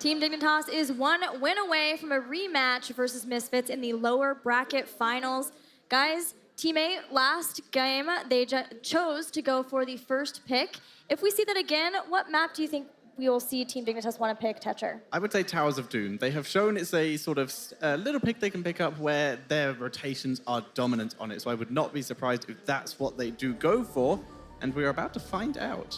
Team Dignitas is one win away from a rematch versus Misfits in the lower bracket finals. Guys, Team 8, last game, they chose to go for the first pick. If we see that again, what map do you think we will see Team Dignitas want to pick, Tetcher? I would say Towers of Doom. They have shown it's a sort of little pick they can pick up where their rotations are dominant on it. So I would not be surprised if that's what they do go for. And we're about to find out.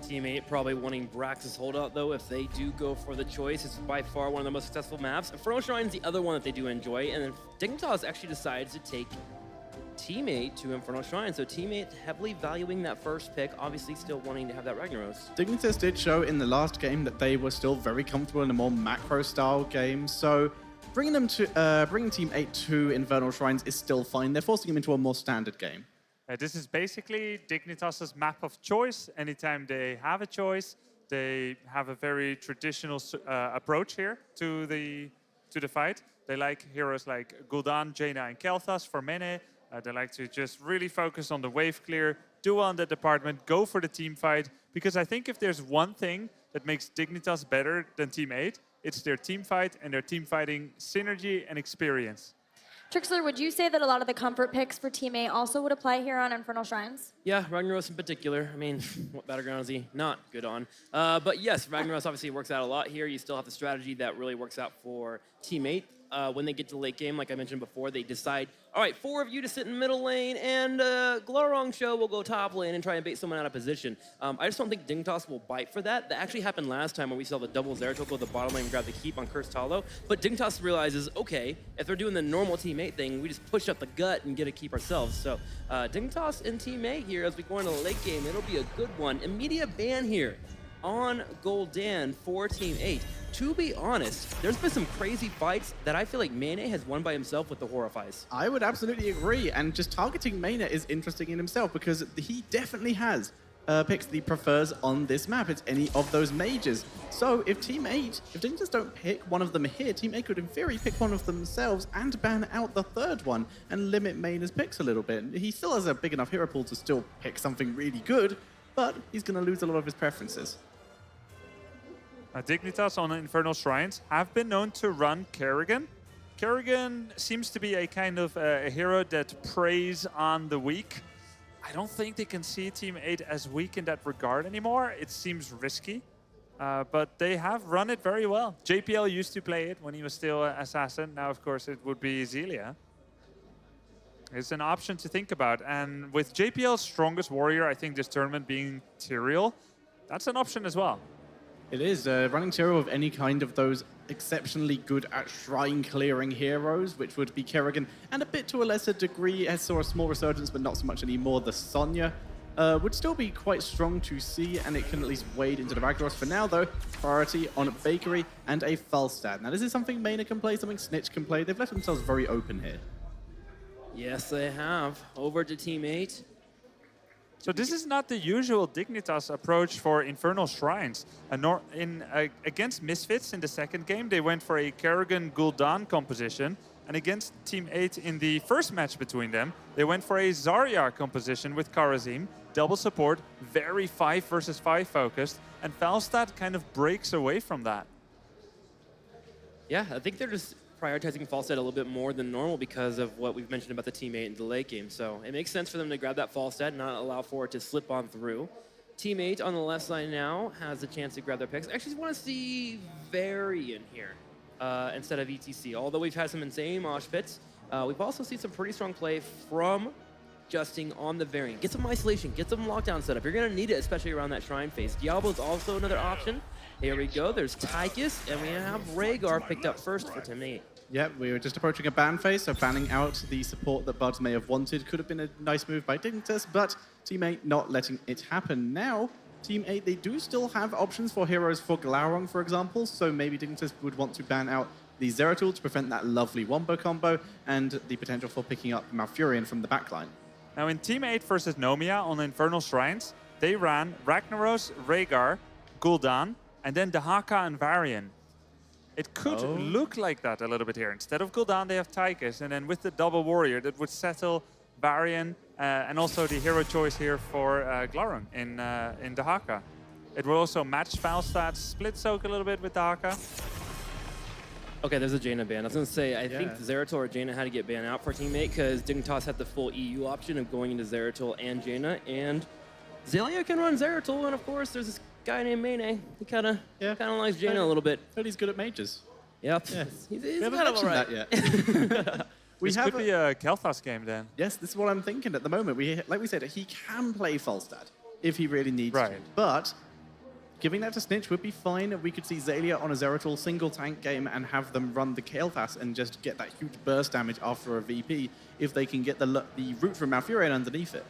Team 8 probably wanting Brax's holdout, though, if they do go for the choice. It's by far one of the most successful maps. Inferno Shrine's the other one that they do enjoy. And then Dignitas actually decides to take Team 8 to Inferno Shrine. So Team 8 heavily valuing that first pick, obviously still wanting to have that Ragnaros. Dignitas did show in the last game that they were still very comfortable in a more macro-style game. So bringing Team 8 to Infernal Shrines is still fine. They're forcing them into a more standard game. This is basically Dignitas' map of choice. Anytime they have a choice, they have a very traditional approach here to the fight. They like heroes like Gul'dan, Jaina, and Kel'Thas for melee. They like to just really focus on the wave clear, do well in that department, go for the team fight. Because I think if there's one thing that makes Dignitas better than Team 8, it's their team fight and their team fighting synergy and experience. Trixler, would you say that a lot of the comfort picks for Team 8 also would apply here on Infernal Shrines? Yeah, Ragnaros in particular. I mean, what battleground is he not good on? But yes, Ragnaros obviously works out a lot here. You still have the strategy that really works out for Team 8. When they get to late game, like I mentioned before, they decide, all right, 4 of you to sit in middle lane, and Glorong Show will go top lane and try and bait someone out of position. I just don't think Dignitas will bite for that. That actually happened last time when we saw the double Zeratul go to the bottom lane and grab the keep on Cursed Hollow. But Dignitas realizes, okay, if they're doing the normal Team 8 thing, we just push up the gut and get a keep ourselves. So Dignitas and Team 8 here as we go into the late game, it'll be a good one. Immediate ban here on Gul'dan for Team 8. To be honest, there's been some crazy fights that I feel like Mane has won by himself with the Horrifies. I would absolutely agree, and just targeting Mane is interesting in himself because he definitely has picks that he prefers on this map. It's any of those mages. So if Team 8, if Dignitas don't pick one of them here, Team 8 could in theory pick one of themselves and ban out the third one and limit Mane's picks a little bit. He still has a big enough hero pool to still pick something really good, but he's going to lose a lot of his preferences. Dignitas on Infernal Shrines have been known to run Kerrigan. Kerrigan seems to be a kind of a hero that preys on the weak. I don't think they can see Team 8 as weak in that regard anymore. It seems risky, but they have run it very well. JPL used to play it when he was still an assassin. Now, of course, it would be Zelia. It's an option to think about. And with JPL's strongest warrior, I think this tournament being Tyrael, that's an option as well. It is. Running Tyrael with any kind of those exceptionally good at shrine clearing heroes, which would be Kerrigan, and a bit to a lesser degree, I saw a small resurgence, but not so much anymore, the Sonya, would still be quite strong to see, and it can at least wade into the Ragnaros. For now, though, priority on Bakery and a Falstad. Now, this is something Mane can play, something Snitch can play. They've left themselves very open here. Yes, they have. Over to Team 8. So this is not the usual Dignitas approach for Infernal Shrines. Against Misfits in the second game, they went for a Kerrigan Gul'dan composition. And against Team 8 in the first match between them, they went for a Zarya composition with Kharazim. Double support, very 5 versus 5 focused. And Falstad kind of breaks away from that. Yeah, I think they're just prioritizing Falstad a little bit more than normal because of what we've mentioned about the Team 8 in the late game. So it makes sense for them to grab that Falstad and not allow for it to slip on through. Team 8 on the left side now has a chance to grab their picks. I actually want to see Varian here instead of ETC. Although we've had some insane mosh pits, we've also seen some pretty strong play from Justing on the Varian. Get some isolation, get some lockdown setup. You're going to need it, especially around that shrine phase. Diablo's also another option. Here we go. There's Tychus, and we have Rhaegar picked up first for Team 8. Yep, we were just approaching a ban phase, so banning out the support that Buds may have wanted could have been a nice move by Dignitas, but Team 8 not letting it happen. Now, Team 8, they do still have options for heroes for Glaurung, for example, so maybe Dignitas would want to ban out the Zeratul to prevent that lovely Wombo combo and the potential for picking up Malfurion from the backline. Now in Team 8 versus Nomia on Infernal Shrines, they ran Ragnaros, Rhaegar, Gul'dan, and then Dahaka and Varian. It could look like that a little bit here. Instead of Gul'dan, they have Tychus, and then with the double warrior, that would settle Varian and also the hero choice here for Glaurung in Dahaka. It will also match Falstad's split soak a little bit with the Haka. Okay, there's a Jaina ban. I was going to say, I think Yeah. Zeratul or Jaina had to get banned out for teammate because Dignitas had the full EU option of going into Zeratul and Jaina, and Zelia can run Zeratul, and of course there's this guy named Mane. He kind of likes Jaina a little bit. But he's good at mages. Yep. Yeah. He's We haven't kind of mentioned alright. that yet. We This have could be a Kel'Thas game then. Yes, this is what I'm thinking at the moment. Like we said, he can play Falstad if he really needs to. Right. But giving that to Snitch would be fine. We could see Zelia on a Zeratul single tank game and have them run the Kael'thas and just get that huge burst damage after a VP if they can get the root from Malfurion underneath it.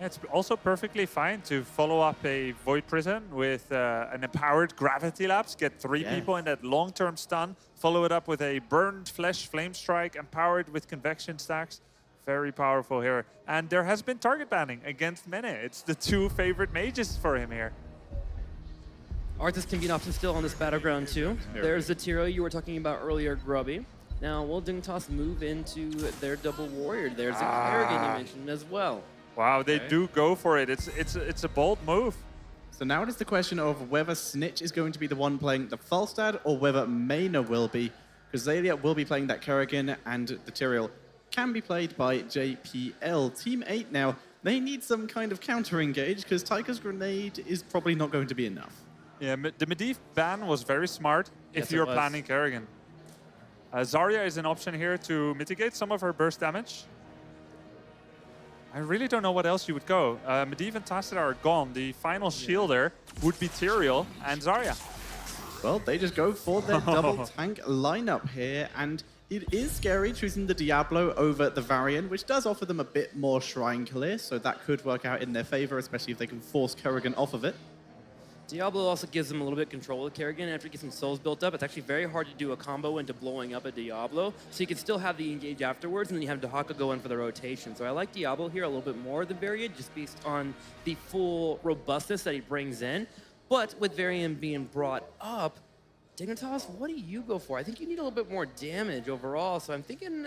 It's also perfectly fine to follow up a Void Prison with an empowered Gravity Lapse, get 3 Yeah. people in that long-term stun, follow it up with a Burned Flesh Flame Strike, empowered with Convection stacks. Very powerful here. And there has been target banning against Mene. It's the 2 favorite mages for him here. Arthas can be an option still on this battleground too. There's the Tiro you were talking about earlier, Grubby. Now, will Dignitas move into their double warrior? There's a Kerrigan you mentioned as well. Wow, they Okay. do go for it. It's a bold move. So now it is the question of whether Snitch is going to be the one playing the Falstad or whether Mena will be, because Zelia will be playing that Kerrigan and the Tyrael can be played by JPL. Team 8 now, they need some kind of counter-engage because Tyker's Grenade is probably not going to be enough. Yeah, the Medivh ban was very smart Yes, if it you're was. planning Kerrigan. Zarya is an option here to mitigate some of her burst damage. I really don't know what else you would go. Medivh and Tassadar are gone. The final shielder would be Tyrael and Zarya. Well, they just go for their double tank lineup here, and it is scary choosing the Diablo over the Varian, which does offer them a bit more shrine clear, so that could work out in their favor, especially if they can force Kerrigan off of it. Diablo also gives them a little bit of control of Kerrigan after he gets some souls built up. It's actually very hard to do a combo into blowing up a Diablo, so you can still have the engage afterwards, and then you have Dahaka go in for the rotation. So I like Diablo here a little bit more than Varian, just based on the full robustness that he brings in. But with Varian being brought up, Dignitas, what do you go for? I think you need a little bit more damage overall, so I'm thinking,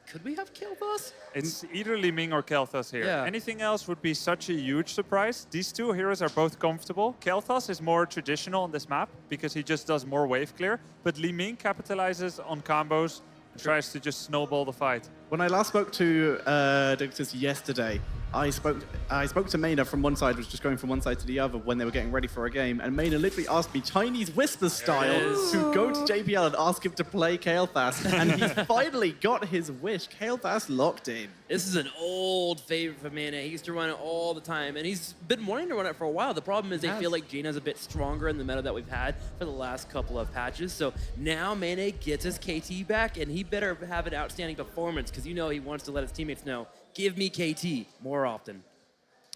could we have Kael'thas? It's either Li Ming or Kel'Thas here. Yeah. Anything else would be such a huge surprise. These 2 heroes are both comfortable. Kel'Thas is more traditional on this map because he just does more wave clear. But Li Ming capitalizes on combos and tries to just snowball the fight. When I last spoke to Dignitas yesterday, I spoke to Mena from one side, was just going from one side to the other when they were getting ready for a game, and Mena literally asked me Chinese whisper style to go to JPL and ask him to play Kael'thas, and he finally got his wish. Kael'thas locked in. This is an old favorite for Mana. He used to run it all the time, and he's been wanting to run it for a while. The problem is they feel like Jaina's a bit stronger in the meta that we've had for the last couple of patches. So now Mana gets his KT back, and he better have an outstanding performance because you know he wants to let his teammates know, give me KT more often.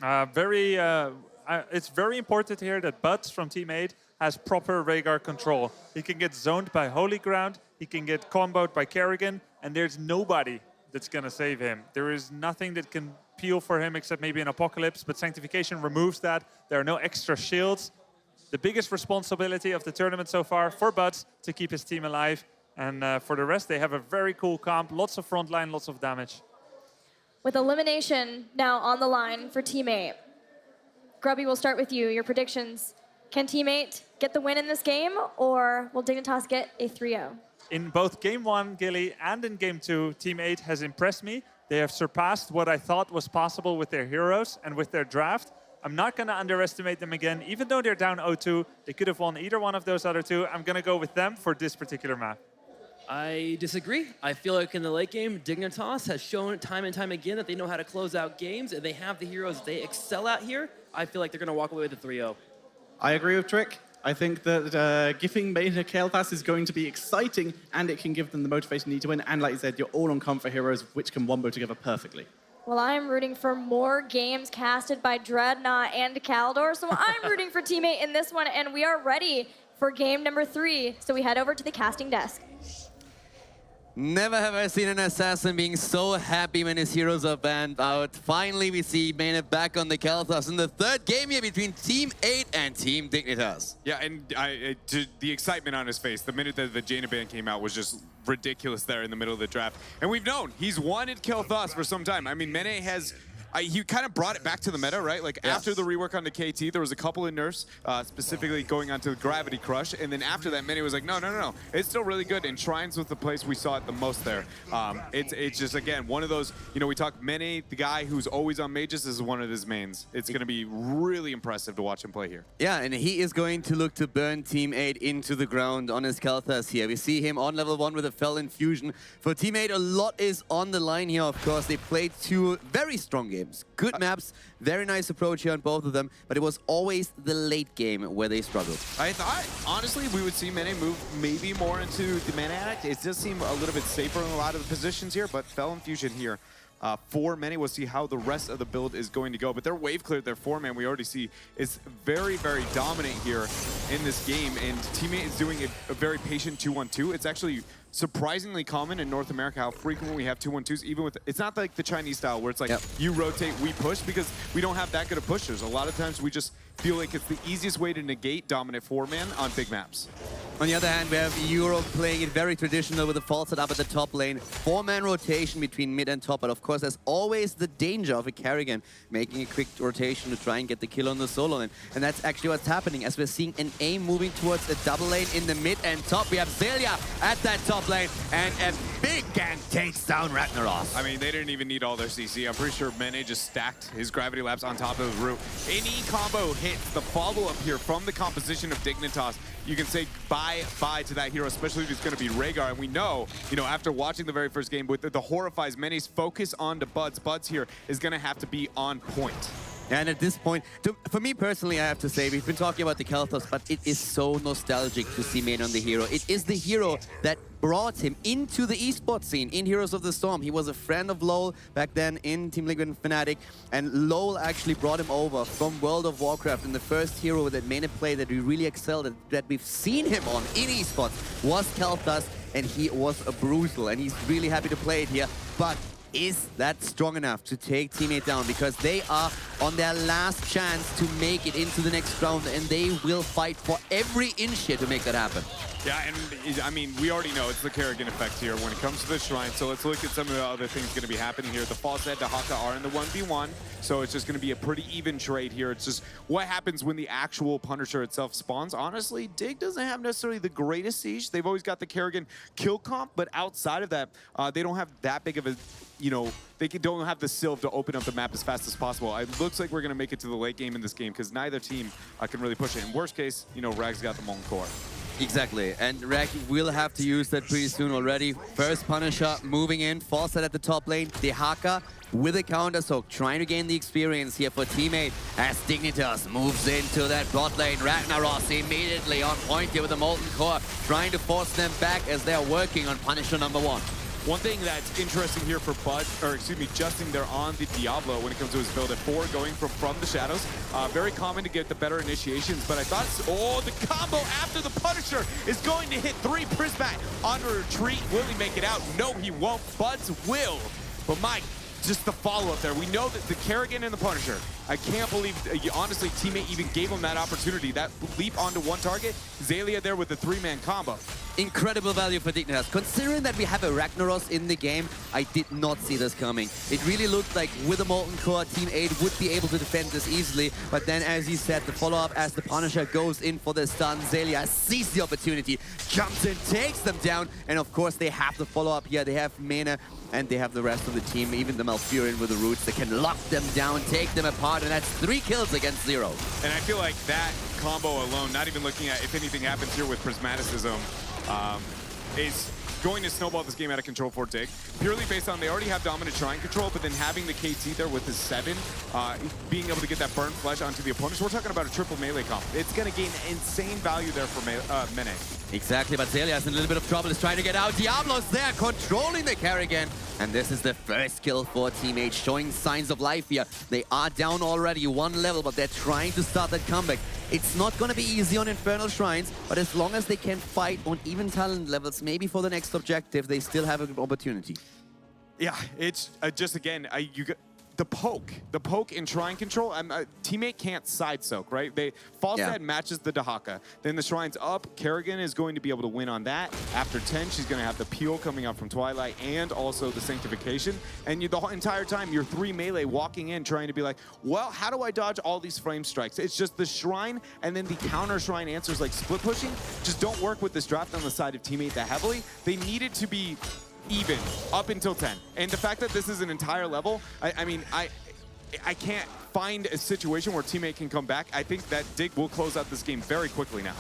It's very important here that Buds from Team 8 has proper Rhaegar control. He can get zoned by Holy Ground, he can get comboed by Kerrigan, and there's nobody that's going to save him. There is nothing that can peel for him except maybe an Apocalypse, but Sanctification removes that. There are no extra shields. The biggest responsibility of the tournament so far for Buds to keep his team alive. And for the rest, they have a very cool comp, lots of frontline, lots of damage. With elimination now on the line for Team 8. Grubby, we'll start with you. Your predictions. Can Team 8 get the win in this game, or will Dignitas get a 3-0? In both Game 1, Gilly, and in Game 2, Team 8 has impressed me. They have surpassed what I thought was possible with their heroes and with their draft. I'm not going to underestimate them again. Even though they're down 0-2, they could have won either one of those other 2. I'm going to go with them for this particular map. I disagree. I feel like in the late game, Dignitas has shown time and time again that they know how to close out games, and they have the heroes they excel at here. I feel like they're going to walk away with a 3-0. I agree with Trick. I think that giving Mena Kael'thas is going to be exciting, and it can give them the motivation they need to win. And like you said, you're all on comfort heroes, which can wombo together perfectly. Well, I'm rooting for more games casted by Dreadnought and Kaldor, so I'm rooting for Team 8 in this one, and we are ready for game number 3. So we head over to the casting desk. Never have I seen an assassin being so happy when his heroes are banned out. Finally, we see Mena back on the Kael'thas in the 3rd game here between Team 8 and Team Dignitas. Yeah, and the excitement on his face, the minute that the Jaina ban came out was just ridiculous there in the middle of the draft. And we've known he's wanted Kael'thas for some time. I mean, Mene has he kind of brought it back to the meta, right? Like after the rework on the KT, there was a couple of nerfs, specifically going onto the Gravity Crush, and then after that, Many was like, no, it's still really good. And Shrines was the place we saw it the most there. It's just, again, one of those, we talk Many, the guy who's always on mages, is one of his mains. It's going to be really impressive to watch him play here. Yeah, and he is going to look to burn Team 8 into the ground on his Kalthas here. We see him on level 1 with a Fell Infusion. For Team 8, a lot is on the line here, of course. They played 2 very strong games. Good maps, very nice approach here on both of them, but it was always the late game where they struggled. I thought, honestly, we would see Mene move maybe more into the Mana Addict. It does seem a little bit safer in a lot of the positions here, but Fell Infusion here for Mene. We'll see how the rest of the build is going to go. But their wave cleared, their 4-man, we already see, is very, very dominant here in this game. And Teammate is doing a very patient 2-1-2. It's actually surprisingly common in North America how frequent we have 2-1-2s, even with, it's not like the Chinese style where it's like you rotate, we push, because we don't have that good of pushers. A lot of times we just feel like it's the easiest way to negate dominant 4-man on big maps. On the other hand, we have Europe playing it very traditional with a false setup at the top lane. 4-man rotation between mid and top, but of course there's always the danger of a Karrigan making a quick rotation to try and get the kill on the solo lane. And that's actually what's happening as we're seeing an A moving towards a double lane in the mid and top. We have Zelia at that top lane, and a big gank takes down Ragnaros. I mean, they didn't even need all their CC. I'm pretty sure Mene just stacked his Gravity Labs on top of his root. Any combo hits, the follow-up here from the composition of Dignitas, you can say bye to that hero, especially if it's going to be Rhaegar. And we know, after watching the very first game, with the Horrifies, Mene's focus on the Buds. Buds here is going to have to be on point. And at this point, for me personally, I have to say, we've been talking about the Kalthas, but it is so nostalgic to see Mane on the hero. It is the hero that brought him into the esports scene in Heroes of the Storm. He was a friend of LoL back then in Team Liquid and Fnatic, and LoL actually brought him over from World of Warcraft. And the first hero that Mane played that we really excelled at, that we've seen him on in esports, was Kalthas, and he was a brutal, and he's really happy to play it here. But is that strong enough to take Team 8 down? Because they are on their last chance to make it into the next round, and they will fight for every inch here to make that happen. Yeah, and I mean, we already know it's the Karrigan effect here when it comes to the Shrine. So let's look at some of the other things going to be happening here. The Falstad, the Haka are in the 1v1, so it's just going to be a pretty even trade here. It's just what happens when the actual Punisher itself spawns. Honestly, Dig doesn't have necessarily the greatest siege. They've always got the Karrigan kill comp, but outside of that, they don't have that big of a, they don't have the Sylve to open up the map as fast as possible. It looks like we're going to make it to the late game in this game because neither team can really push it. In worst case, Rag's got the Molten Core. Exactly, and Rag will have to use that pretty soon already. First Punisher moving in, Falstad at the top lane, the Haka with a counter soak, trying to gain the experience here for Team 8 as Dignitas moves into that bot lane. Ragnaros immediately on point here with the Molten Core, trying to force them back as they're working on Punisher number 1. One thing that's interesting here for Justin, they're on the Diablo when it comes to his build at 4, going from the shadows. Very common to get the better initiations, but I thought, the combo after the Punisher is going to hit 3 Prismat on a retreat. Will he make it out? No, he won't. Buds will. But just the follow-up there. We know that the Karrigan and the Punisher, I can't believe, honestly, Teammate even gave him that opportunity. That leap onto one target, Zelia there with the 3-man combo. Incredible value for Dignitas. Considering that we have a Ragnaros in the game, I did not see this coming. It really looked like with a Molten Core, Team 8 would be able to defend this easily. But then, as you said, the follow-up as the Punisher goes in for the stun. Zelia sees the opportunity, jumps in, takes them down. And of course, they have the follow-up here. They have Mena, and they have the rest of the team, even the Malfurion with the roots. They can lock them down, take them apart, and that's 3 kills against 0. And I feel like that combo alone, not even looking at if anything happens here with Prismaticism, is going to snowball this game out of control for Dig. Purely based on they already have dominant Shrine control, but then having the KT there with his 7, being able to get that burn flesh onto the opponent. So we're talking about a triple melee comp. It's going to gain insane value there for Mene. Exactly, but Zelia is in a little bit of trouble. He's trying to get out. Diablo's there, controlling the Karrigan. And this is the first kill for Team 8, showing signs of life here. They are down already 1 level, but they're trying to start that comeback. It's not going to be easy on Infernal Shrines, but as long as they can fight on even talent levels, maybe for the next objective, they still have an opportunity. Yeah, it's just, again, the poke in Shrine control, teammate can't side soak, right? Falstad matches the Dahaka. Then the Shrine's up. Kerrigan is going to be able to win on that. After 10, she's going to have the Peel coming up from Twilight and also the Sanctification. And the entire time, you're 3 melee walking in trying to be like, well, how do I dodge all these frame strikes? It's just the Shrine and then the counter Shrine answers like split pushing just don't work with this draft on the side of teammate that heavily. They needed to be even up until 10. And the fact that this is an entire level, I can't find a situation where teammate can come back. I think that Dig will close out this game very quickly now.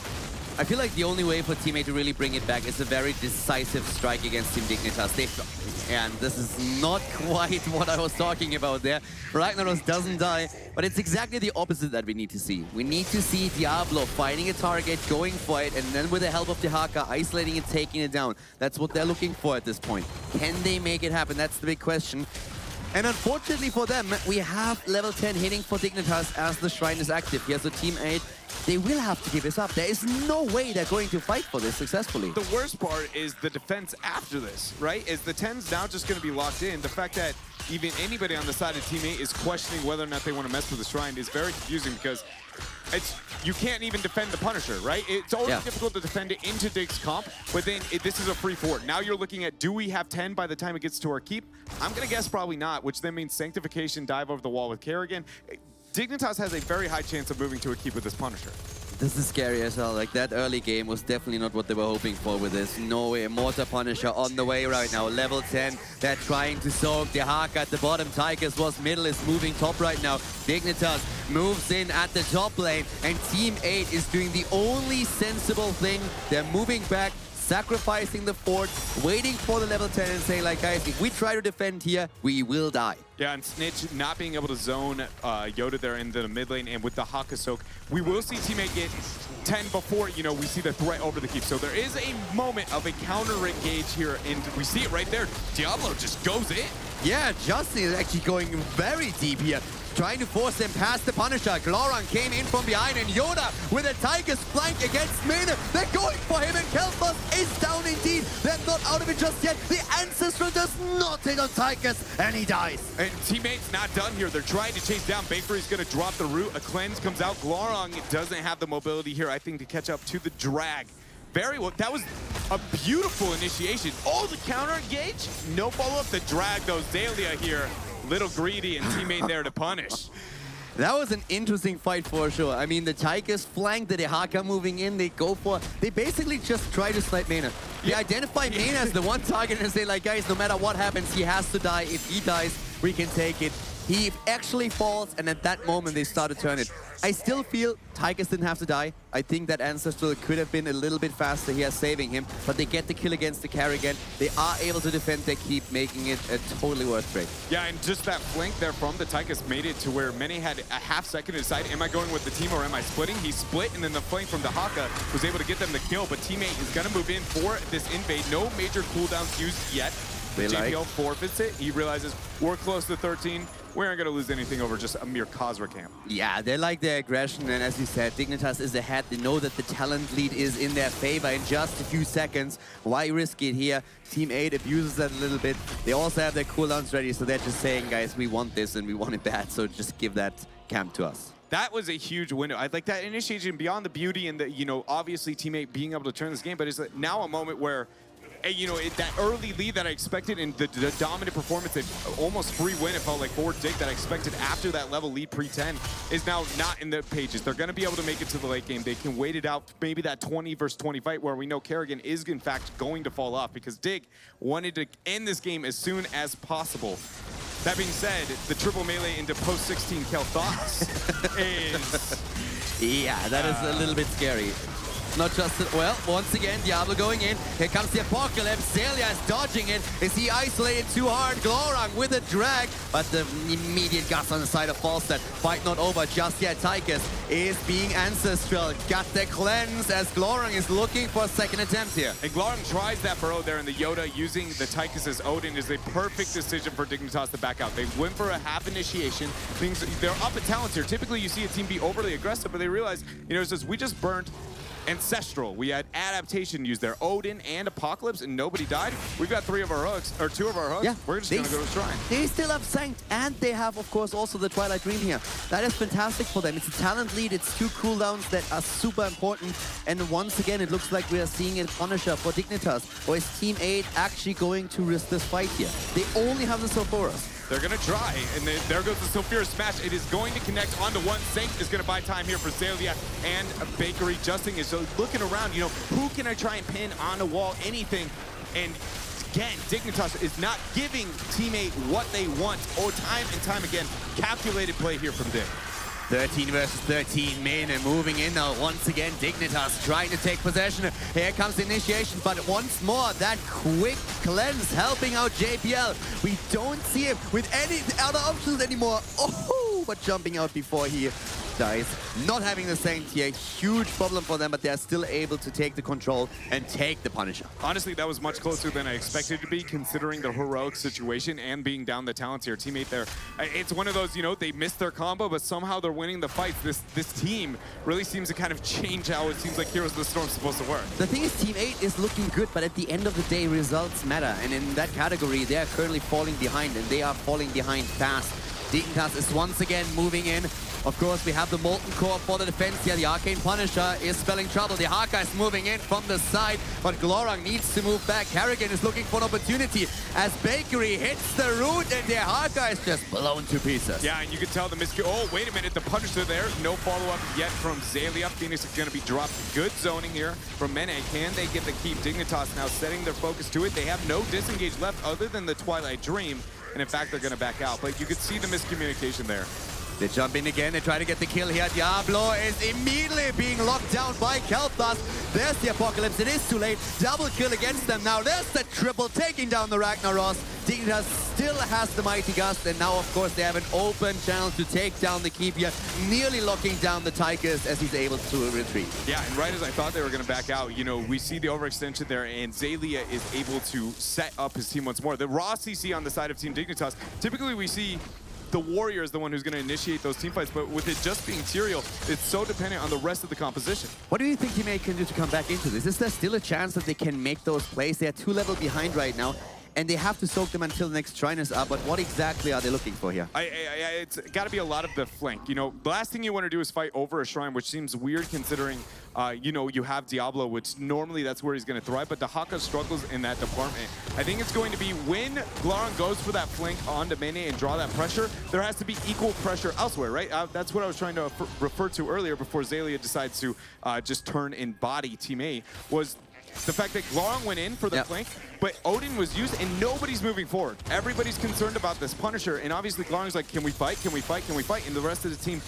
I feel like the only way for teammate to really bring it back is a very decisive strike against Team Dignitas. And this is not quite what I was talking about there. Ragnaros doesn't die, but it's exactly the opposite that we need to see. We need to see Diablo finding a target, going for it, and then with the help of the Haka, isolating it, taking it down. That's what they're looking for at this point. Can they make it happen? That's the big question. And unfortunately for them, we have level 10 hitting for Dignitas as the Shrine is active. Here's the Team 8. They will have to give this up. There is no way they're going to fight for this successfully. The worst part is the defense after this, right? Is the 10's now just going to be locked in. The fact that even anybody on the side of Team 8 is questioning whether or not they want to mess with the Shrine is very confusing because you can't even defend the Punisher, right? It's always difficult to defend it into Dig's comp, but then this is a free forward. Now you're looking at, do we have 10 by the time it gets to our keep? I'm going to guess probably not, which then means Sanctification, dive over the wall with Kerrigan. Dignitas has a very high chance of moving to a keep with this Punisher. This is scary as hell. Like, that early game was definitely not what they were hoping for with this. No way. Mortar Punisher on the way right now. Level 10. They're trying to soak the Haka at the bottom. Tigers was middle, is moving top right now. Dignitas moves in at the top lane. And Team 8 is doing the only sensible thing. They're moving back, sacrificing the fort, waiting for the level 10 and saying, like, guys, if we try to defend here, we will die. Yeah, and Snitch not being able to zone Yoda there in the mid lane, and with the Haka soak, we will see teammate get 10 before, we see the threat over the keep. So there is a moment of a counter engage here, and we see it right there. Diablo just goes in. Yeah, Justin is actually going very deep here, trying to force them past the Punisher. Gloran came in from behind, and Yoda with a Tiger's flank against Mane. They're going for him, and Kel'Thas is down indeed. They're not out of it just yet. The Ancestral does not hit on Tigers, and he dies. And teammates not done here. They're trying to chase down. Bakery's going to drop the root. A cleanse comes out. Gloran doesn't have the mobility here, I think, to catch up to the drag. Very well. That was a beautiful initiation. Oh, the counter engage. No follow-up. The drag, though. Zalia here. Little greedy and teammate there to punish. That was an interesting fight for sure. I mean, the Tigers flank the Haka moving in. They basically just try to snipe Mane. They identify Mane as the one target and say, like, guys, no matter what happens, he has to die. If he dies, we can take it. He actually falls, and at that moment, they start to turn it. I still feel Tigers didn't have to die. I think that Ancestral could have been a little bit faster here, saving him, but they get the kill against the Kerrigan. They are able to defend their keep, making it a totally worth trade. Yeah, and just that flank there from the Tigers made it to where Mene had a half second to decide, am I going with the team or am I splitting? He split, and then the flank from the Haka was able to get them the kill, but teammate is going to move in for this invade. No major cooldowns used yet. The JPL forfeits it. He realizes we're close to 13. We aren't going to lose anything over just a mere Khazra camp. Yeah, they like their aggression, and as you said, Dignitas is ahead. They know that the talent lead is in their favor in just a few seconds. Why risk it here? Team 8 abuses that a little bit. They also have their cooldowns ready, so they're just saying, guys, we want this and we want it bad, so just give that camp to us. That was a huge window. I like that initiation beyond the beauty and the, obviously teammate being able to turn this game, but it's now a moment where that early lead that I expected and the dominant performance, that almost free win, it felt like for Dig, that I expected after that level lead pre-10 is now not in the pages. They're going to be able to make it to the late game. They can wait it out, maybe that 20 versus 20 fight where we know Kerrigan is in fact going to fall off because Dig wanted to end this game as soon as possible. That being said, the triple melee into post-16 Kel'Thas is... Yeah, that is a little bit scary. Not just, well, once again, Diablo going in. Here comes the Apocalypse. Zalia is dodging it. Is he isolated too hard? Gloran with a drag, but the immediate gust on the side of Falstad. Fight not over just yet. Tychus is being Ancestral. Got the cleanse as Gloran is looking for a second attempt here. And Gloran tries that burrow there in the Yoda using the Tychus as Odin is a perfect decision for Dignitas to back out. They went for a half initiation. They're up at talents here. Typically, you see a team be overly aggressive, but they realize, it says we just burnt Ancestral. We had Adaptation used there. Odin and Apocalypse, and nobody died. We've got 3 of our hooks, or 2 of our hooks. Yeah, We're just going to go to Shrine. They still have Sanct, and they have, of course, also the Twilight Dream here. That is fantastic for them. It's a talent lead. It's 2 cooldowns that are super important. And once again, it looks like we are seeing a Punisher for Dignitas. Or is Team 8 actually going to risk this fight here? They only have the Sulfuras. They're going to try, and then there goes the Sulfura Smash. It is going to connect onto one. Sanct is going to buy time here for Zalia and Bakery. Justin is looking around, you know, who can I try and pin on a wall, anything? And again, Dignitas is not giving Team 8 what they want, or time and time again, calculated play here from Dig. 13 versus 13, Mane moving in now. Once again, Dignitas trying to take possession. Here comes the initiation, but once more, that quick cleanse helping out JPL. We don't see him with any other options anymore. Oh, but jumping out before he dies. Not having the Saint here, huge problem for them, but they're still able to take the control and take the Punisher. Honestly, that was much closer than I expected it to be, considering the heroic situation and being down the talents here. Teammate there, it's one of those, you know, they missed their combo, but somehow they're winning the fights. This team really seems to kind of change how it seems like Heroes of the Storm is supposed to work. The thing is, Team 8 is looking good, but at the end of the day, results matter. And in that category, they are currently falling behind, and they are falling behind fast. Dignitas is once again moving in. Of course, we have the Molten Core for the defense here. The Arcane Punisher is spelling trouble. The Haka is moving in from the side, but Glorang needs to move back. Kerrigan is looking for an opportunity as Bakery hits the root, and the Haka is just blown to pieces. Yeah, and you can tell the miscue. Oh, wait a minute, the Punisher there. No follow-up yet from Zalia. Phoenix is going to be dropped. Good zoning here from Mene. Can they get the keep? Dignitas now setting their focus to it. They have no disengage left other than the Twilight Dream, and in fact, they're going to back out. But you could see the miscommunication there. They jump in again, they try to get the kill here. Diablo is immediately being locked down by Kel'Thas. There's the Apocalypse, it is too late. Double kill against them now. There's the triple, taking down the Ragnaros. Dignitas still has the Mighty Gust, and now, of course, they have an open channel to take down the keep here, nearly locking down the Tychus as he's able to retreat. Yeah, and right as I thought they were going to back out, you know, we see the overextension there, and Zalia is able to set up his team once more. The raw CC on the side of Team Dignitas, typically we see the Warrior is the one who's going to initiate those team fights, but with it just being Tyrael, it's so dependent on the rest of the composition. What do you think Team 8 can do to come back into this? Is there still a chance that they can make those plays? They are 2 levels behind right now, and they have to soak them until the next Shrine is up, but what exactly are they looking for here? It's got to be a lot of the flank. You know, the last thing you want to do is fight over a Shrine, which seems weird considering, you know, you have Diablo, which normally that's where he's going to thrive, but the Haka struggles in that department. I think it's going to be when Glorang goes for that flank onto Mene and draw that pressure, there has to be equal pressure elsewhere, right? That's what I was trying to refer to earlier before Zalia decides to just turn and body Team 8, was the fact that Glorang went in for the flank, but Odin was used and nobody's moving forward. Everybody's concerned about this Punisher, and obviously Glorang's like, can we fight, can we fight, can we fight? And the rest of the team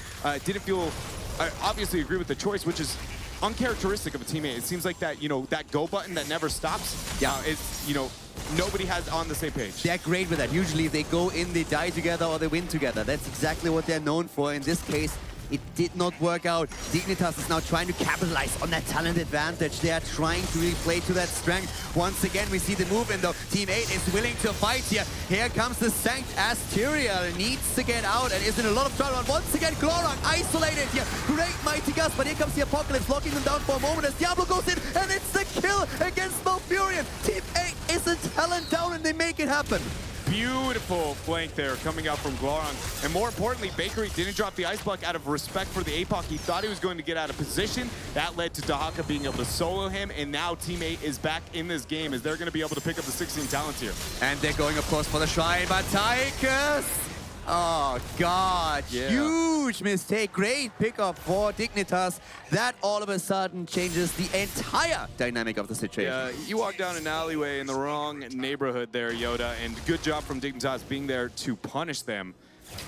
didn't feel, I obviously agree with the choice, which is uncharacteristic of a teammate. It seems like that, you know, that go button that never stops, it's, you know, nobody has on the same page. They're great with that. Usually if they go in, they die together or they win together. That's exactly what they're known for. In this case, it did not work out. Dignitas is now trying to capitalize on that talent advantage. They are trying to really play to that strength. Once again, we see the movement though. Team 8 is willing to fight here. Here comes the Sanct as Tyrael needs to get out and is in a lot of trouble. And once again, Glorang isolated here. Great Mighty Gust, but here comes the Apocalypse, locking them down for a moment as Diablo goes in, and it's the kill against Malfurion. Team 8 is a talent down and they make it happen. Beautiful flank there coming out from Glorang. And more importantly, Bakery didn't drop the Ice Block out of respect for the APOC. He thought he was going to get out of position. That led to Dahaka being able to solo him. And now Team 8 is back in this game as they're going to be able to pick up the 16 talents here. And they're going, of course, for the Shrine, but Tychus! Oh, God. Yeah. Huge mistake. Great pickup for Dignitas. That all of a sudden changes the entire dynamic of the situation. Yeah, you walk down an alleyway in the wrong neighborhood there, Yoda, and good job from Dignitas being there to punish them.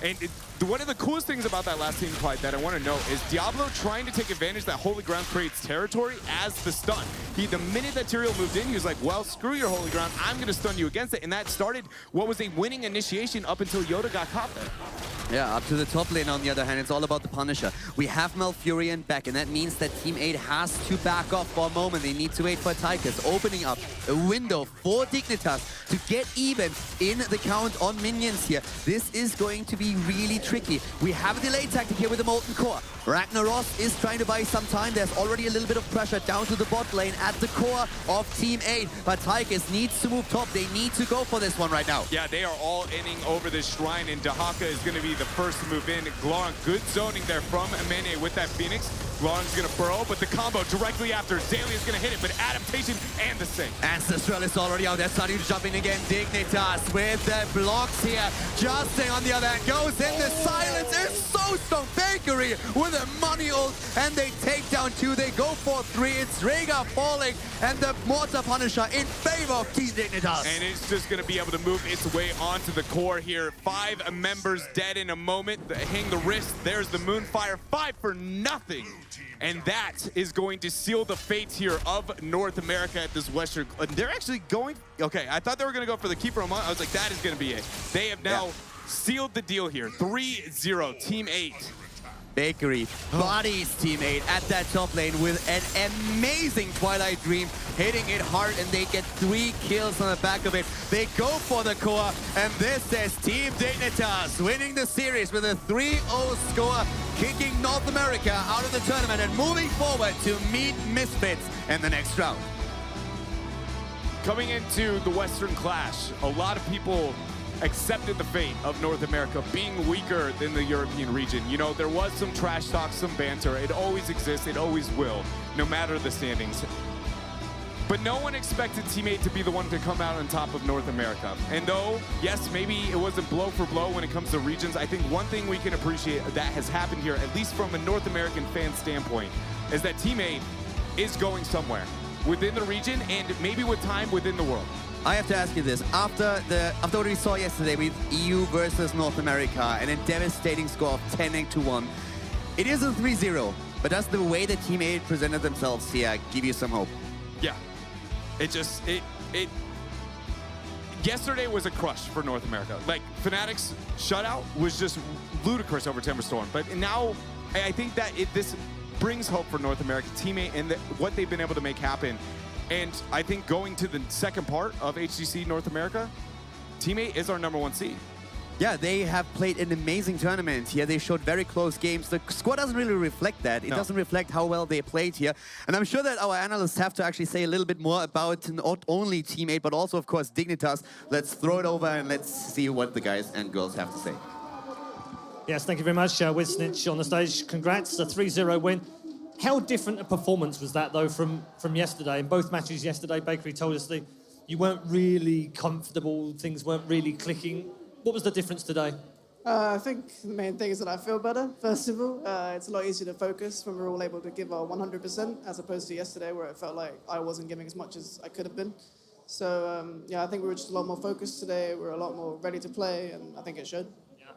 And one of the coolest things about that last team fight that I want to note is Diablo trying to take advantage that Holy Ground creates territory as the stun. The minute that Tyrael moved in, he was like, well, screw your Holy Ground, I'm going to stun you against it. And that started what was a winning initiation up until Yoda got caught there. Yeah, up to the top lane on the other hand, it's all about the Punisher. We have Malfurion back, and that means that Team 8 has to back off for a moment. They need to wait for Tychus, opening up a window for Dignitas to get even in the count on minions here. This is going to be really tricky. We have a delay tactic here with the Molten Core. Ragnaros is trying to buy some time. There's already a little bit of pressure down to the bot lane at the core of Team 8, but Tychus needs to move top. They need to go for this one right now. Yeah, they are all inning over this shrine, and Dahaka is going to be the first to move in. Glorn, good zoning there from Mene with that Phoenix. Glorn's going to burrow, but the combo directly after. Zayli is going to hit it, but adaptation and the sync. Ancestral is already out there, starting to jump in again. Dignitas with the blocks here. Justin on the other hand goes in. The silence is so strong. Bakery with a money ult, and they take down 2. They go for 3. It's Rhaegar falling, and the Mortar Punisher in favor of Team Dignitas. And it's just going to be able to move its way onto the core here. 5 members dead in a moment. Hang the wrist. There's the Moonfire. 5 for nothing. And that is going to seal the fates here of North America at this Western. They're actually going. Okay, I thought they were going to go for the Keeper. I was like, that is going to be it. They have now sealed the deal here. 3-0, Team 8. Bakery bodies Team 8 at that top lane with an amazing Twilight Dream, hitting it hard, and they get 3 kills on the back of it. They go for the core, and this is Team Dignitas winning the series with a 3-0 score, kicking North America out of the tournament and moving forward to meet Misfits in the next round. Coming into the Western Clash, a lot of people accepted the fate of North America being weaker than the European region. You know, there was some trash talk, some banter. It always exists, it always will, no matter the standings. But no one expected Team 8 to be the one to come out on top of North America. And though, yes, maybe it wasn't blow for blow when it comes to regions, I think one thing we can appreciate that has happened here, at least from a North American fan standpoint, is that Team 8 is going somewhere within the region and maybe with time within the world. I have to ask you this. After what we saw yesterday with EU versus North America and a devastating score of 10-1, it is a 3-0, but does the way that Team 8 presented themselves here give you some hope? Yeah. Yesterday was a crush for North America. Like, Fnatic's shutout was just ludicrous over Timberstorm. But now, I think that this brings hope for North America, Team 8, and what they've been able to make happen. And I think going to the second part of HGC North America, Team 8 is our #1 seed. Yeah, they have played an amazing tournament here. They showed very close games. The squad doesn't really reflect that. It doesn't reflect how well they played here. And I'm sure that our analysts have to actually say a little bit more about not only Team 8, but also, of course, Dignitas. Let's throw it over and let's see what the guys and girls have to say. Yes, thank you very much. Wisnich on the stage. Congrats, a 3-0 win. How different a performance was that, though, from yesterday? In both matches yesterday, Bakery told us that you weren't really comfortable, things weren't really clicking. What was the difference today? I think the main thing is that I feel better, first of all. It's a lot easier to focus when we're all able to give our 100%, as opposed to yesterday, where it felt like I wasn't giving as much as I could have been. So, yeah, I think we were just a lot more focused today. We're a lot more ready to play, and I think it showed.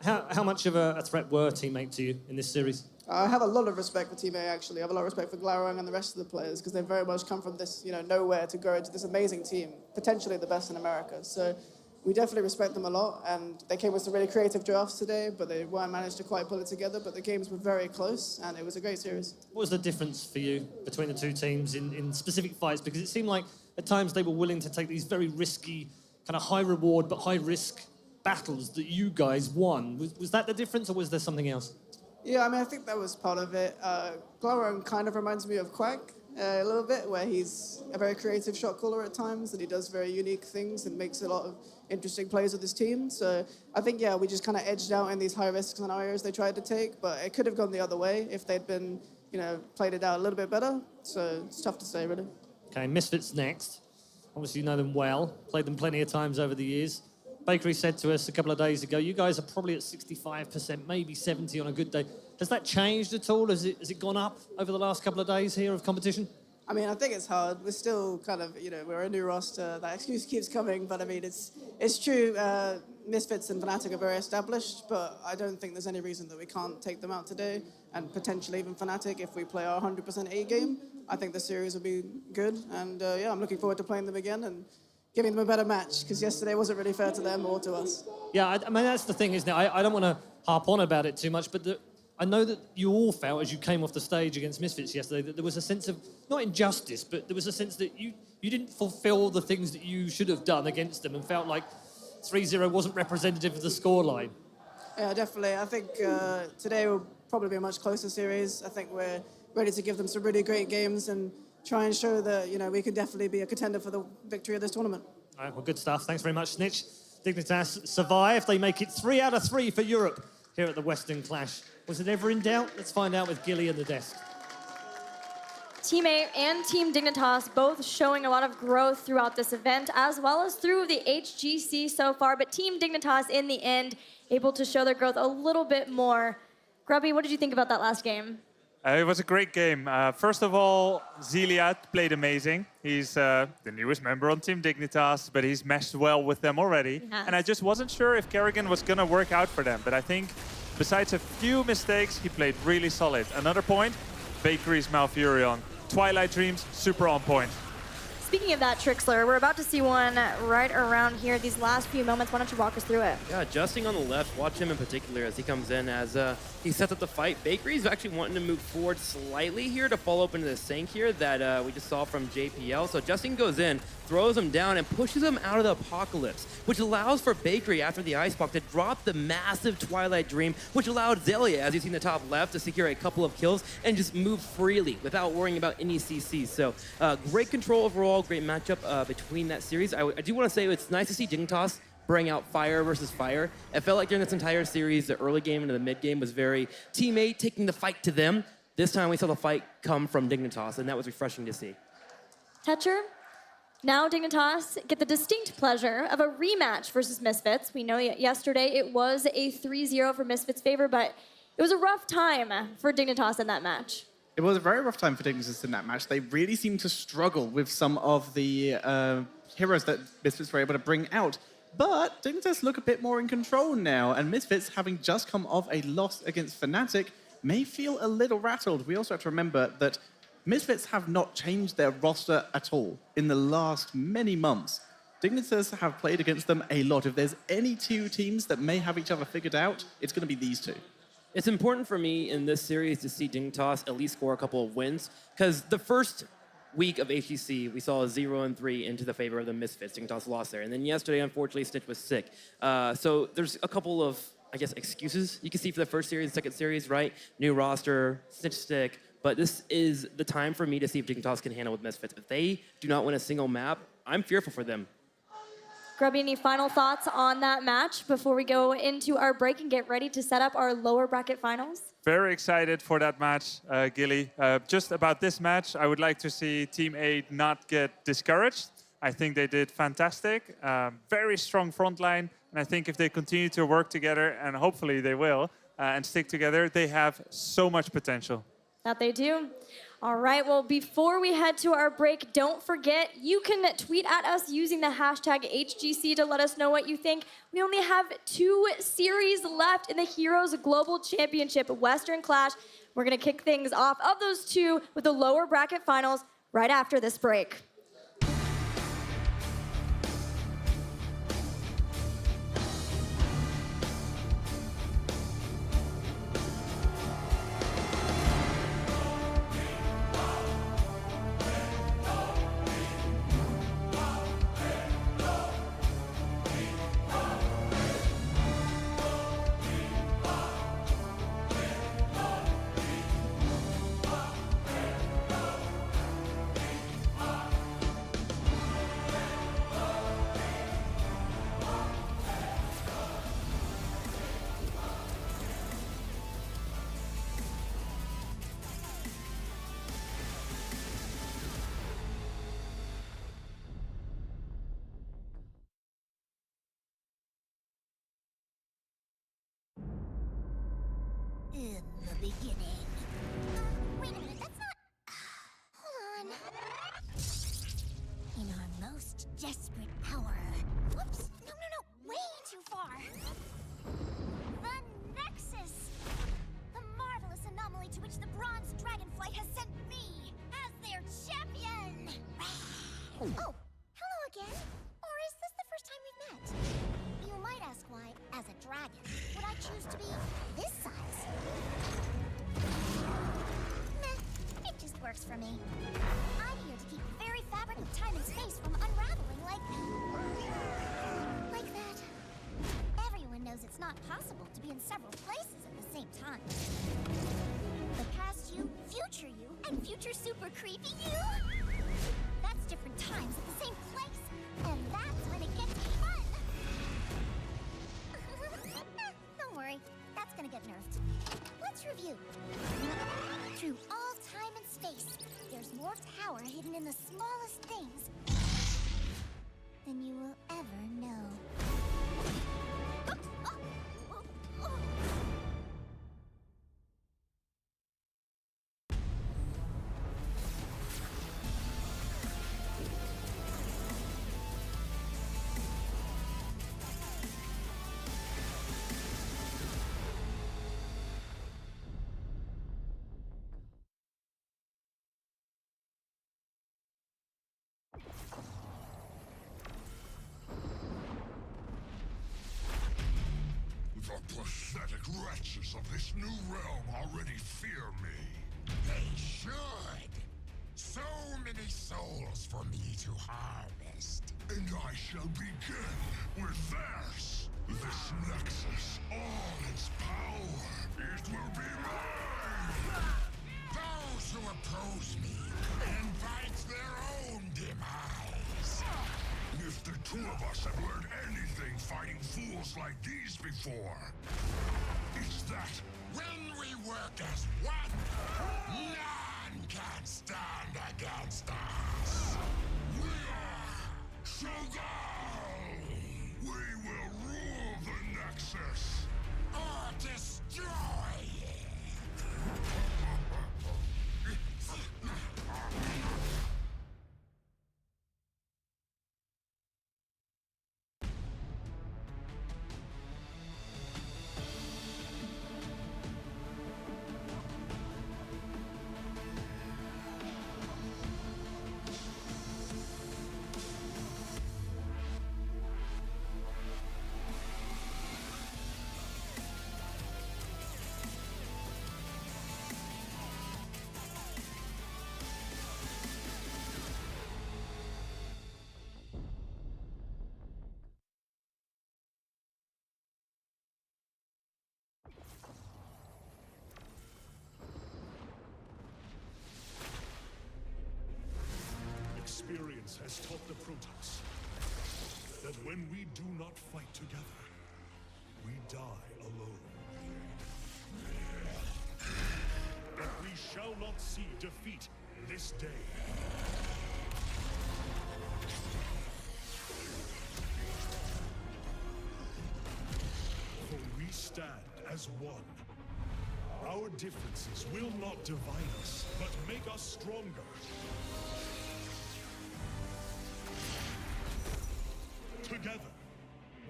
How much of a threat were Team 8 to you in this series? I have a lot of respect for Team 8, actually. I have a lot of respect for Glaurung and the rest of the players, because they very much come from this, nowhere to go into this amazing team, potentially the best in America. So we definitely respect them a lot, and they came with some really creative drafts today, but they weren't managed to quite pull it together. But the games were very close, and it was a great series. What was the difference for you between the two teams in specific fights? Because it seemed like at times they were willing to take these very risky, kind of high reward but high risk battles that you guys won. Was that the difference, or was there something else? Yeah, I mean, I think that was part of it. Glaurung kind of reminds me of Quack a little bit, where he's a very creative shot caller at times, and he does very unique things and makes a lot of interesting plays with his team. So I think, yeah, we just kind of edged out in these high-risk scenarios they tried to take, but it could have gone the other way if they'd been, played it out a little bit better. So it's tough to say, really. Okay, Misfits next. Obviously, you know them well. Played them plenty of times over the years. Bakery said to us a couple of days ago, you guys are probably at 65%, maybe 70% on a good day. Has that changed at all? Has it gone up over the last couple of days here of competition? I mean, I think it's hard. We're still kind of, we're a new roster. That excuse keeps coming, but I mean, it's true. Misfits and Fnatic are very established, but I don't think there's any reason that we can't take them out today, and potentially even Fnatic if we play our 100% A game. I think the series will be good, and yeah, I'm looking forward to playing them again and giving them a better match, because yesterday wasn't really fair to them or to us. Yeah, I mean, that's the thing, isn't it? I don't want to harp on about it too much, but I know that you all felt, as you came off the stage against Misfits yesterday, that there was a sense of, not injustice, but there was a sense that you didn't fulfill the things that you should have done against them and felt like 3-0 wasn't representative of the scoreline. Yeah, definitely. I think today will probably be a much closer series. I think we're ready to give them some really great games and try and show that, you know, we can definitely be a contender for the victory of this tournament. All right, well, good stuff. Thanks very much, Snitch. Dignitas survive. They make it 3 out of 3 for Europe here at the Western Clash. Was it ever in doubt? Let's find out with Gilly and the desk. Team 8 and Team Dignitas both showing a lot of growth throughout this event, as well as through the HGC so far, but Team Dignitas in the end able to show their growth a little bit more. Grubby, what did you think about that last game? It was a great game. First of all, Ziliad played amazing. He's the newest member on Team Dignitas, but he's meshed well with them already. And I just wasn't sure if Kerrigan was going to work out for them. But I think besides a few mistakes, he played really solid. Another point, Bakery's Malfurion. Twilight Dreams, super on point. Speaking of that, Trixler, we're about to see one right around here. These last few moments, why don't you walk us through it? Yeah, adjusting on the left, watch him in particular as he comes in, as he sets up the fight. Bakery's actually wanting to move forward slightly here to follow up into the sync here that we just saw from JPL. So Justin goes in, throws him down, and pushes him out of the Apocalypse, which allows for Bakery after the Ice Block to drop the massive Twilight Dream, which allowed Zelia, as you see in the top left, to secure a couple of kills and just move freely without worrying about any CCs. So great control overall, great matchup between that series. I do want to say it's nice to see Dignitas bring out fire versus fire. It felt like during this entire series, the early game into the mid game was very Team 8 taking the fight to them. This time we saw the fight come from Dignitas, and that was refreshing to see. Tetcher, now Dignitas get the distinct pleasure of a rematch versus Misfits. We know yesterday it was a 3-0 for Misfits' favor, but it was a rough time for Dignitas in that match. It was a very rough time for Dignitas in that match. They really seemed to struggle with some of the heroes that Misfits were able to bring out. But Dignitas look a bit more in control now, and Misfits, having just come off a loss against Fnatic, may feel a little rattled. We also have to remember that Misfits have not changed their roster at all in the last many months. Dignitas have played against them a lot. If there's any two teams that may have each other figured out, it's going to be these two. It's important for me in this series to see Dignitas at least score a couple of wins, because the first week of HGC, we saw a 0-3 into the favor of the Misfits. Dignitas lost there. And then yesterday, unfortunately, Snitch was sick. So there's a couple of, I guess, excuses you can see for the first series and second series, right? New roster, Snitch sick. But this is the time for me to see if Dignitas can handle with Misfits. If they do not win a single map, I'm fearful for them. Grubby, any final thoughts on that match before we go into our break and get ready to set up our lower bracket finals? Very excited for that match, Gilly. Just about this match, I would like to see Team 8 not get discouraged. I think they did fantastic. Very strong front line. And I think if they continue to work together, and hopefully they will, and stick together, they have so much potential. That they do. All right, well, before we head to our break, don't forget, you can tweet at us using the hashtag HGC to let us know what you think. We only have 2 series left in the Heroes Global Championship Western Clash. We're going to kick things off of those 2 with the lower bracket finals right after this break. In the beginning. Wait a minute, that's not... Hold on. In our most desperate hour. Whoops! No, way too far. The Nexus! The marvelous anomaly to which the Bronze Dragonflight has sent me as their champion! Oh, hello again. Or dragon, would I choose to be this size? Meh, it just works for me. I'm here to keep the very fabric of time and space from unraveling like that. Everyone knows it's not possible to be in several places at the same time. The past you, future you, and future super creepy you? That's different times at the same place, and that's when it gets fun! Don't worry, that's gonna get nerfed. Let's review. Through all time and space, there's more power hidden in the smallest things than you will ever know. The pathetic wretches of this new realm already fear me. They should. So many souls for me to harvest. And I shall begin with theirs. This Nexus, all its power, it will be mine! Those who oppose me invite their own demise. If the two of us have learned anything fighting fools like these before, it's that When we work as one, none can stand against us. we are Shogun! We will rule the Nexus! Or destroy it. Experience has taught the Protoss that when we do not fight together, we die alone. But we shall not see defeat this day. For we stand as one. Our differences will not divide us, but make us stronger. Together,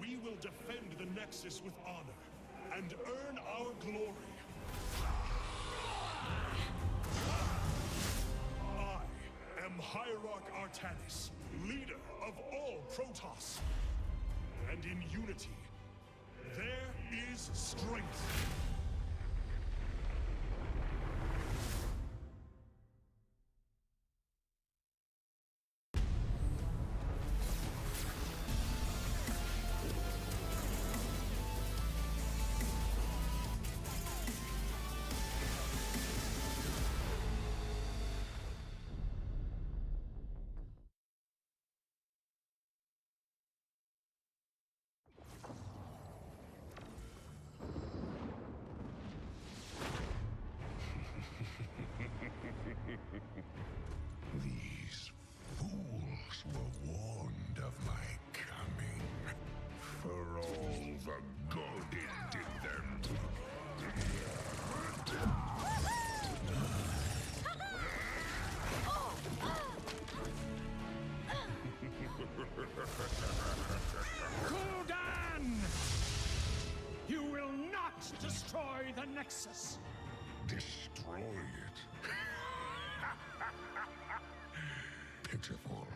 we will defend the Nexus with honor and earn our glory. I am Hierarch Artanis, leader of all Protoss. And in unity, there is strength. These fools were warned of my coming. For all the good it did them. Kuldan! You will not destroy the Nexus! Destroy it. Pitiful